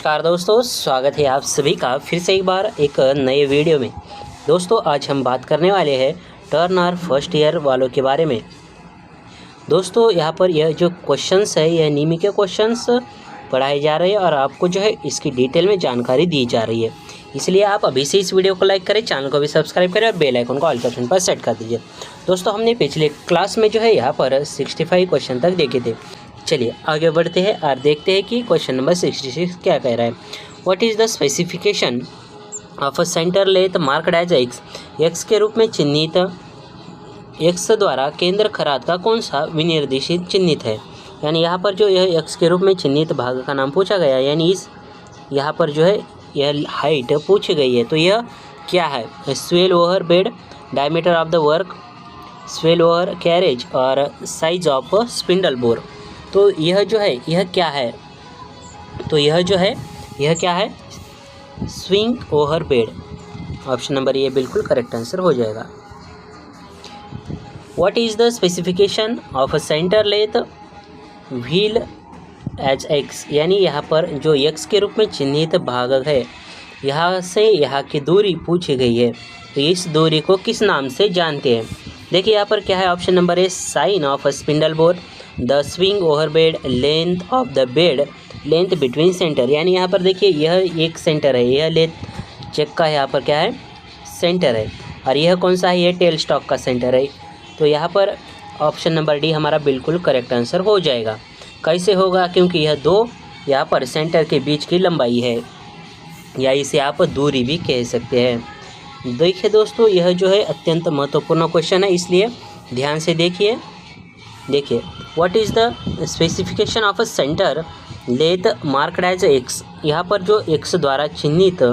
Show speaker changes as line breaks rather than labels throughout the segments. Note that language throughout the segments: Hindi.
नमस्कार दोस्तों, स्वागत है आप सभी का फिर से एक बार एक नए वीडियो में। दोस्तों आज हम बात करने वाले हैं टर्नर फर्स्ट ईयर वालों के बारे में। दोस्तों यहाँ पर यह जो क्वेश्चंस है यह नियमित के क्वेश्चंस पढ़ाए जा रहे हैं और आपको जो है इसकी डिटेल में जानकारी दी जा रही है। इसलिए आप अभी से इस वीडियो को लाइक करें, चैनल को भी सब्सक्राइब करें और बेल आइकन को ऑल के ऑप्शन पर सेट कर दीजिए। दोस्तों हमने पिछले क्लास में जो है यहाँ पर 65 क्वेश्चन तक देखे थे। चलिए आगे बढ़ते हैं और देखते हैं कि क्वेश्चन नंबर 66 क्या कह रहा है। What is the specification of a centre lathe marked as X. X के रूप में चिन्हित एक्स द्वारा केंद्र खराद का कौन सा विनिर्देशित चिन्हित है। यानी यहाँ पर जो यह एक्स के रूप में चिन्हित भाग का नाम पूछा गया, यानी इस यहाँ पर जो है यह हाइट पूछी गई है, तो यह क्या है। Swell over bed, diameter of the work, swell over carriage और साइज ऑफ स्पिंडल बोर। तो यह जो है यह क्या है, तो यह जो है यह क्या है, swing over bed. Option number A बिल्कुल करेक्ट आंसर हो जाएगा। What is the specification of a centre lathe wheel as X. यानी यहाँ पर जो एक्स के रूप में चिन्हित भाग है, यहाँ से यहाँ की दूरी पूछी गई है, तो इस दूरी को किस नाम से जानते हैं। देखिए यहाँ पर क्या है, option number A sign of a spindle bore, the swing over bed, length of the bed, length between centre. यानी यहाँ पर देखिए यह एक सेंटर है, यह लेंथ चेक का यहाँ पर क्या है, सेंटर है, और यह कौन सा है, ये टेल स्टॉक का सेंटर है। तो यहाँ पर ऑप्शन नंबर डी हमारा बिल्कुल करेक्ट आंसर हो जाएगा। कैसे होगा, क्योंकि यह दो यहाँ पर सेंटर के बीच की लंबाई है, या इसे आप दूरी भी कह सकते हैं। देखिए दोस्तों यह जो है अत्यंत महत्वपूर्ण क्वेश्चन है, इसलिए ध्यान से देखिए। देखिए what is the specification of a centre lathe marked as X. यहाँ पर जो एक्स द्वारा चिन्हित,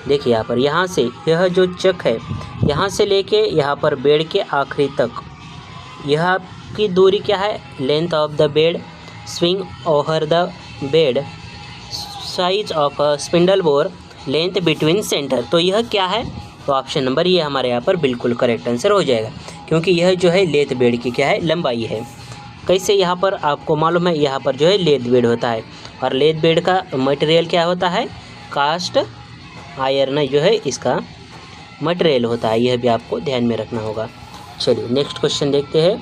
देखिए यहाँ पर यहाँ से यह जो चक है, यहाँ से लेके यहाँ पर बेड के आखिरी तक यह की दूरी क्या है, length of the bed, swing over the bed, size of spindle bore, length between centre. तो यह क्या है, तो ऑप्शन नंबर ये हमारे यहाँ पर बिल्कुल करेक्ट आंसर हो जाएगा, क्योंकि यह जो है लेथ बेड की क्या है, लंबाई है। कैसे, यहाँ पर आपको मालूम है यहाँ पर जो है लेथ बेड होता है, और लेथ बेड का मटेरियल क्या होता है, कास्ट आयरन जो है इसका मटेरियल होता है, यह भी आपको ध्यान में रखना होगा। चलिए नेक्स्ट क्वेश्चन देखते हैं।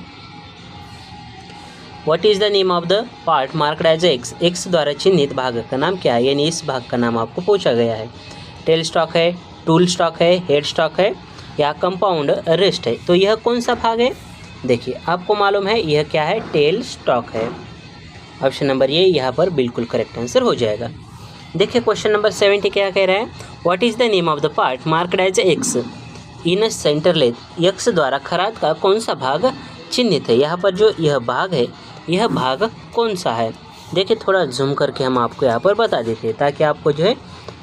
What is the name of the part marked as X. X द्वारा चिन्हित भाग का नाम क्या है, यानी इस भाग का नाम आपको पूछा गया है। टेल स्टॉक है, टूल स्टॉक है, हेड स्टॉक है, या कंपाउंड रेस्ट है। तो यह कौन सा भाग है, देखिए आपको मालूम है यह क्या है, टेल स्टॉक है। ऑप्शन नंबर ये यहाँ पर बिल्कुल करेक्ट आंसर हो जाएगा। देखिए क्वेश्चन नंबर 70 क्या कह रहा है। What is the name of the part marked as X in centre lathe. X द्वारा खराद का कौन सा भाग चिन्हित है। यहाँ पर जो यह भाग है, यह भाग कौन सा है। देखिए थोड़ा जूम करके हम आपको यहाँ पर बता देते हैं, ताकि आपको जो है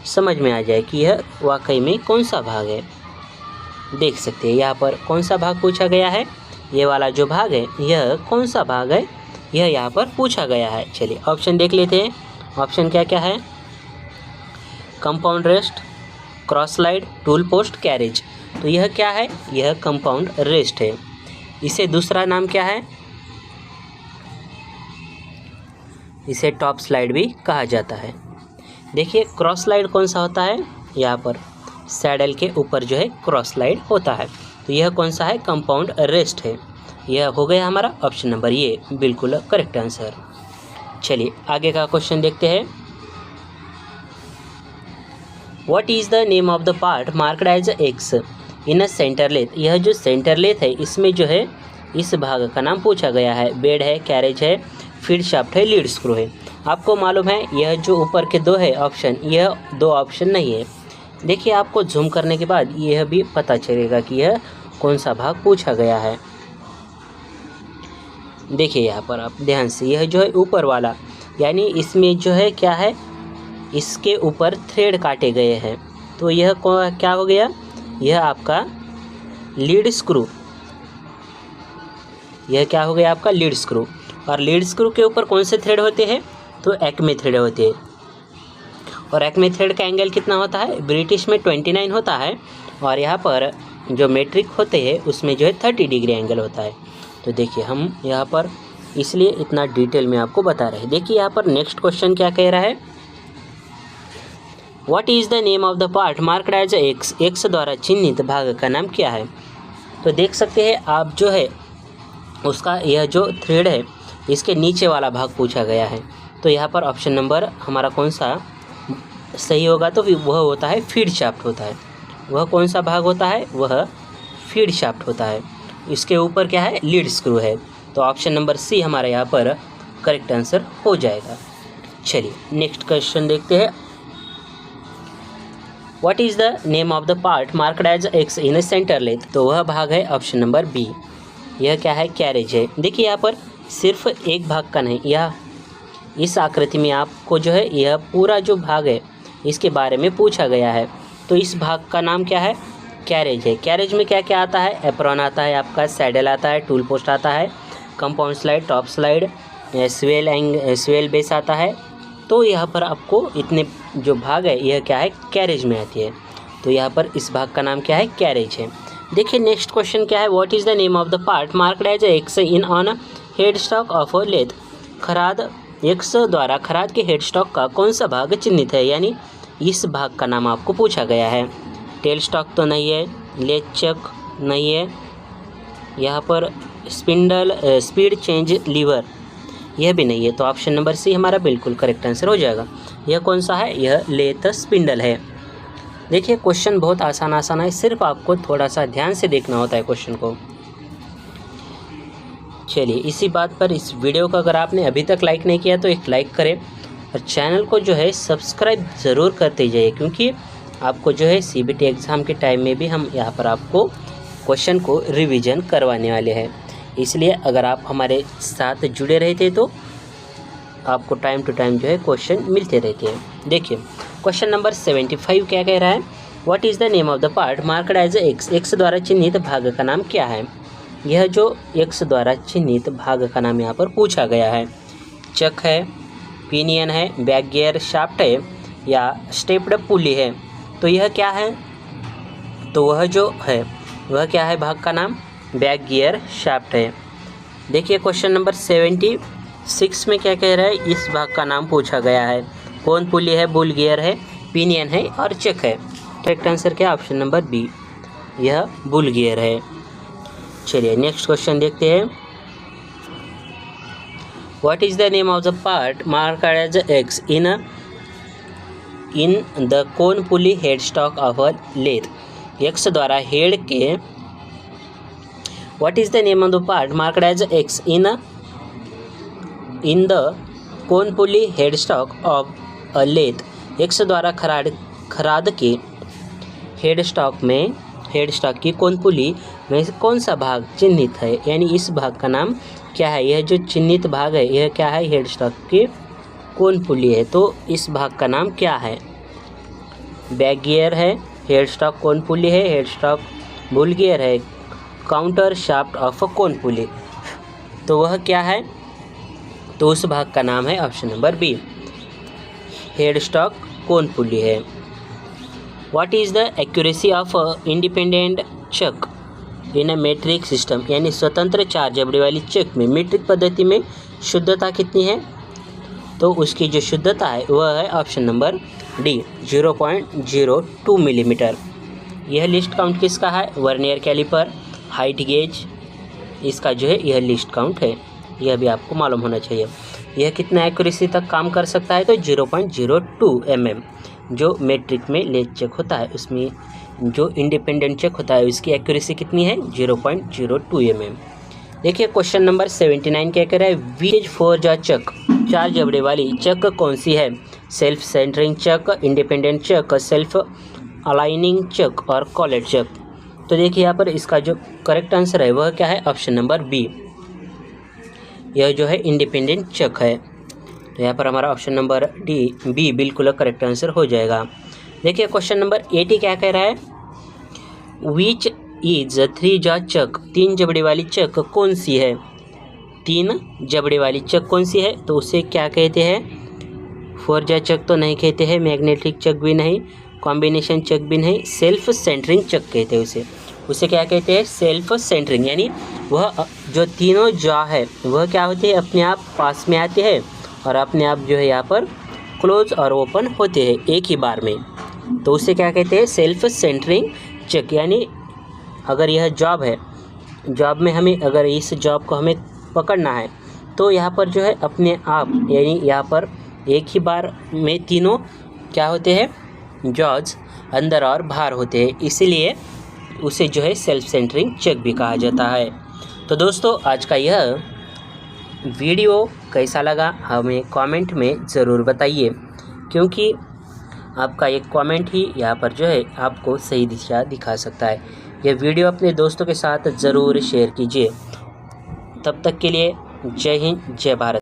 समझ में आ जाए कि यह वाकई में कौन सा भाग है। देख सकते हैं यहाँ पर कौन सा भाग पूछा गया है, ये वाला जो भाग है यह कौन सा भाग है, यह यहाँ पर पूछा गया है। चलिए ऑप्शन देख लेते हैं। ऑप्शन क्या क्या है, compound rest, cross slide, tool post, carriage. तो यह क्या है, यह कंपाउंड रेस्ट है। इसे दूसरा नाम क्या है, इसे टॉप स्लाइड भी कहा जाता है। देखिए क्रॉस स्लाइड कौन सा होता है, यहाँ पर सैडल के ऊपर जो है क्रॉस स्लाइड होता है, तो यह कौन सा है, कंपाउंड रेस्ट है। यह हो गया हमारा ऑप्शन नंबर ये बिल्कुल करेक्ट आंसर। चलिए आगे का क्वेश्चन देखते हैं। What is the name of the part marked as X in a centre lathe. यह जो सेंटर लेथ है, इसमें जो है इस भाग का नाम पूछा गया है। बेड है, कैरेज है, फीड शाफ्ट है, लीड स्क्रू है। आपको मालूम है यह जो ऊपर के दो है ऑप्शन, यह दो ऑप्शन नहीं है। देखिए आपको जूम करने के बाद यह भी पता चलेगा कि यह कौन सा भाग पूछा गया है। देखिए यहाँ पर आप ध्यान से, यह जो है ऊपर वाला, यानी इसमें जो है क्या है, इसके ऊपर थ्रेड काटे गए हैं, तो यह क्या हो गया, यह आपका लीड स्क्रू। यह क्या हो गया आपका लीड स्क्रू। और लीड स्क्रू के ऊपर कौन से थ्रेड होते हैं, तो एक्मे थ्रेड होते हैं। और एक्मे थ्रेड का एंगल कितना होता है, ब्रिटिश में 29 होता है, और यहाँ पर जो मेट्रिक होते हैं उसमें जो है 30 डिग्री एंगल होता है। तो देखिए हम यहाँ पर इसलिए इतना डिटेल में आपको बता रहे हैं। देखिए यहाँ पर नेक्स्ट क्वेश्चन क्या कह रहा है, what is the name of the part marked as X, X द्वारा चिन्हित भाग का नाम क्या है। तो देख सकते हैं आप जो है उसका यह जो थ्रेड है इसके नीचे वाला भाग पूछा गया है। तो यहाँ पर ऑप्शन नंबर हमारा कौन सा सही होगा, तो वह होता है फीड शाफ्ट होता है। वह कौन सा भाग होता है, वह फीड शाफ्ट होता है। इसके ऊपर क्या है, लीड स्क्रू है। तो ऑप्शन नंबर सी हमारा यहाँ पर करेक्ट आंसर हो जाएगा। चलिए नेक्स्ट क्वेश्चन देखते हैं। What is the name of the part marked as X in centre lathe. तो वह भाग है ऑप्शन नंबर बी, यह क्या है, कैरेज है। देखिए यहाँ पर सिर्फ एक भाग का नहीं, यह इस आकृति में आपको जो है यह पूरा जो भाग है इसके बारे में पूछा गया है। तो इस भाग का नाम क्या है, कैरेज है। कैरेज में क्या क्या आता है, एप्रॉन आता है, आपका सैडल आता है, टूल पोस्ट आता है, compound slide, top slide, swell base आता है। तो यहाँ पर आपको इतने जो भाग है यह क्या है, कैरेज में आती है। तो यहाँ पर इस भाग का नाम क्या है, कैरेज है। देखिए नेक्स्ट क्वेश्चन क्या है, what is the name of the part marked as X in on head stock of lathe. खराद, एक्स द्वारा खराद के हेड स्टॉक का कौन सा भाग चिन्हित है, यानी इस भाग का नाम आपको पूछा गया है। टेल स्टॉक तो नहीं है, लेथ चक नहीं है, यहाँ पर स्पिंडल स्पीड चेंज लीवर यह भी नहीं है। तो ऑप्शन नंबर सी हमारा बिल्कुल करेक्ट आंसर हो जाएगा। यह कौन सा है, यह लेथ स्पिंडल है। देखिए क्वेश्चन बहुत आसान है, सिर्फ आपको थोड़ा सा ध्यान से देखना होता है क्वेश्चन को। चलिए इसी बात पर इस वीडियो को अगर आपने अभी तक लाइक नहीं किया तो एक लाइक करें और चैनल को जो है सब्सक्राइब ज़रूर करते जाइए, क्योंकि आपको जो है सीबीटी एग्ज़ाम के टाइम में भी हम यहाँ पर आपको क्वेश्चन को रिवीजन करवाने वाले हैं। इसलिए अगर आप हमारे साथ जुड़े रहते तो आपको टाइम टू टाइम जो है क्वेश्चन मिलते रहते हैं। देखिए क्वेश्चन नंबर 75 क्या कह रहा है, what is the name of the part marked as X, X द्वारा चिन्हित भाग का नाम क्या है। यह जो एक्स द्वारा चिन्हित भाग का नाम यहाँ पर पूछा गया है, चक है, पिनियन है, बैक गियर शाफ्ट है या स्टेप्ड पुली है। तो यह क्या है, तो वह जो है वह क्या है, भाग का नाम बैक गियर शाफ्ट है। देखिए क्वेश्चन नंबर 76 में क्या कह रहा है, इस भाग का नाम पूछा गया है, कौन पुली है, बुल गियर है, पिनियन है और चक है। करेक्ट आंसर क्या, ऑप्शन नंबर बी, यह बुल गियर है। चलिए नेक्स्ट क्वेश्चन देखते हैं। What is the name of the part marked as X in the cone pulley head stock of a lathe. X द्वारा हेड के what is the name of the part marked as X in the cone pulley head stock of a lathe. X द्वारा खराद के हेड स्टॉक की कोन पुली में कौन सा भाग चिन्हित है, यानी इस भाग का नाम क्या है। यह जो चिन्हित भाग है यह क्या है, हेड स्टॉक की कोन पुली है। तो इस भाग का नाम क्या है, बैक गियर है, हेड स्टॉक कोन पुली है, हेड स्टॉक बुल गियर है, काउंटर शाफ्ट ऑफ कोन पुली। तो वह क्या है, तो उस भाग का नाम है option number B, head stock cone pulley है। What is the accuracy of independent chuck in a metric system, यानी स्वतंत्र 4 जबड़े वाली चक में मीट्रिक पद्धति में शुद्धता कितनी है। तो उसकी जो शुद्धता है वह है ऑप्शन नंबर डी, 0.02 मिलीमीटर। यह लिस्ट काउंट किसका है, वर्नियर कैलिपर, हाइट गेज, इसका जो है यह लिस्ट काउंट है, यह भी आपको मालूम होना चाहिए। यह कितना एक्यूरेसी तक काम कर सकता है, तो 0.02 mm। जो मैट्रिक में लेथ चेक होता है उसमें जो इंडिपेंडेंट चेक होता है उसकी एक्यूरेसी कितनी है, 0.02 mm। देखिए क्वेश्चन नंबर 79 क्या कह रहा है, वीज 4 जा चक, 4 जबड़े वाली चक कौन सी है, सेल्फ सेंटरिंग चक, इंडिपेंडेंट चक, सेल्फ अलाइनिंग चक और कॉलेट चक। तो देखिए यहाँ पर इसका जो करेक्ट आंसर है वह क्या है, ऑप्शन नंबर बी, यह जो है इंडिपेंडेंट चक है। तो यहाँ पर हमारा ऑप्शन नंबर बी बिल्कुल करेक्ट आंसर हो जाएगा। देखिए क्वेश्चन नंबर 80 क्या कह रहा है, विच इज 3 जा चक, 3 जबड़े वाली चक कौन सी है, 3 जबड़े वाली चक कौन सी है। तो उसे क्या कहते हैं, 4 जा चक तो नहीं कहते हैं, मैग्नेटिक चक भी नहीं, कॉम्बिनेशन चक भी नहीं, सेल्फ सेंटरिंग चक कहते हैं उसे क्या कहते हैं, सेल्फ सेंटरिंग। यानी वह जो तीनों जा है वह क्या होती है, अपने आप पास में आते हैं और अपने आप जो है यहाँ पर क्लोज और ओपन होते हैं एक ही बार में। तो उसे क्या कहते हैं, सेल्फ सेंटरिंग चेक। यानी अगर यह जॉब है, जॉब में हमें अगर इस जॉब को हमें पकड़ना है तो यहाँ पर जो है अपने आप, यानी यहाँ पर एक ही बार में तीनों क्या होते हैं, जॉज अंदर और बाहर होते हैं, इसीलिए उसे जो है सेल्फ सेंटरिंग चेक भी कहा जाता है। तो दोस्तों आज का यह वीडियो कैसा लगा हमें कमेंट में ज़रूर बताइए, क्योंकि आपका एक कमेंट ही यहाँ पर जो है आपको सही दिशा दिखा सकता है। यह वीडियो अपने दोस्तों के साथ ज़रूर शेयर कीजिए। तब तक के लिए जय हिंद, जय भारत।